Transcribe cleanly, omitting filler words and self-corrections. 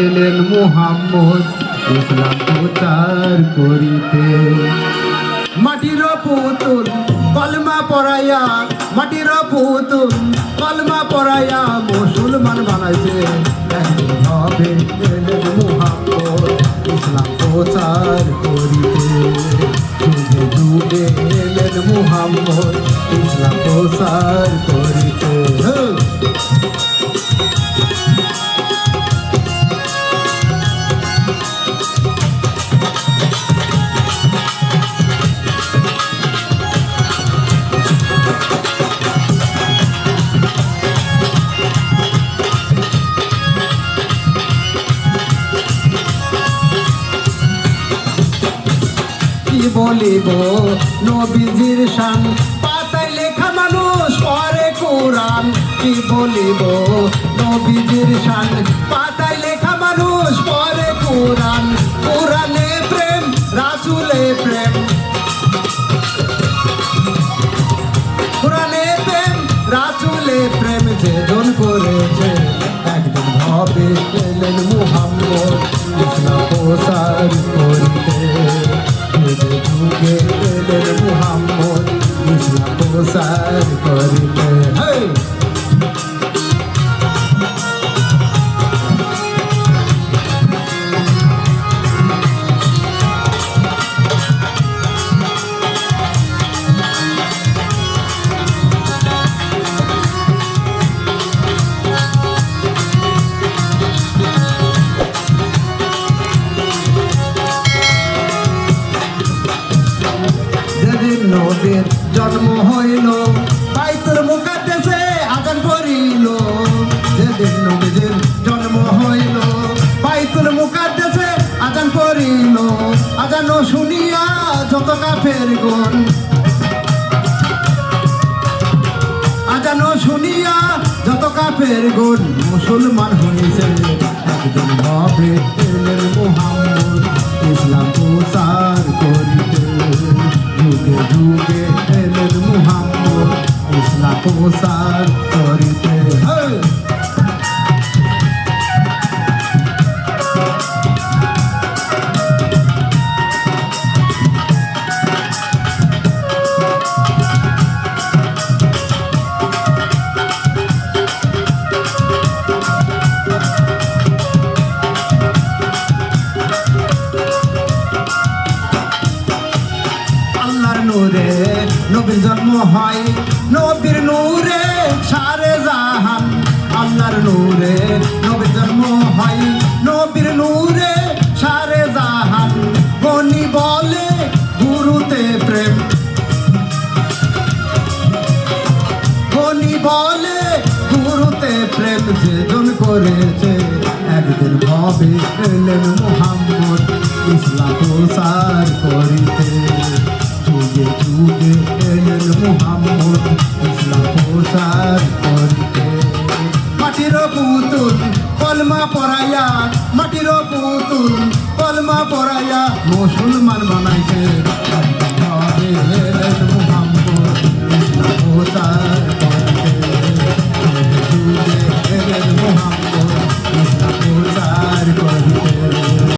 এলেন মুহাম্মদ ইসলাম প্রচার করিতে। মাটির পুতুল কলমা পড়াইয়া, মাটির পুতুল কলমা পড়াইয়া মুসলমান বানাইছে। একদিন হবে এলেন মুহাম্মদ ইসলাম প্রচার করিতে। যুগে যুগে এলেন মুহাম্মদ ইসলাম প্রচার করিতে। বলিব নবীজির শান, পাতায় লেখা মানুষ পড়ে কোরআন। কি বলিব নবীজির শান, পাতায় লেখা মানুষ পড়ে কোরআন। কোরআনে প্রেম, রাসূলে প্রেম, কোরআনে প্রেম, রাসূলে প্রেম যেজন করেছে। একদিন হবে এলেন মুহাম্মদ ইসলাম প্রচার করিতে। যুগে যুগে এলেন মুহাম্মদ ইসলাম প্রচার করিতে। নবীর জন্ম হইল বাইতুল মুকাদ্দাসে আযান পড়িল। যেদিন নবীর জন্ম হইল বাইতুল মুকাদ্দাসে আযান পড়িল। আযান শুনিয়া যত কাফেরগণ, আযান শুনিয়া যত কাফেরগণ মুসলমান হইছে। একদিন হবে এলেন মুহাম্মদ ইসলাম প্রচার করিতে। যুগে যুগে এলেন মুহাম্মদ ইসলাম প্রচার করিতে। নূরে নবীর জন্ম হয়, নবীর নূরে সারে জাহান। আল্লাহর নূরে নবীর জন্ম হয়, নবীর নূরে সারে জাহান। গনি বলে গুরুতে প্রেম, গনি বলে গুরুতে প্রেম যেজন করেছে। একদিন হবে এলেন মুহাম্মদ ইসলাম প্রচার করিতে। যুগে যুগে এলেন মুহাম্মদ ইসলাম প্রচার করিতে। মাটির পুতুল কলমা পড়াইয়া, মাটির পুতুল কলমা পড়াইয়া মুসলমান বানাইছে।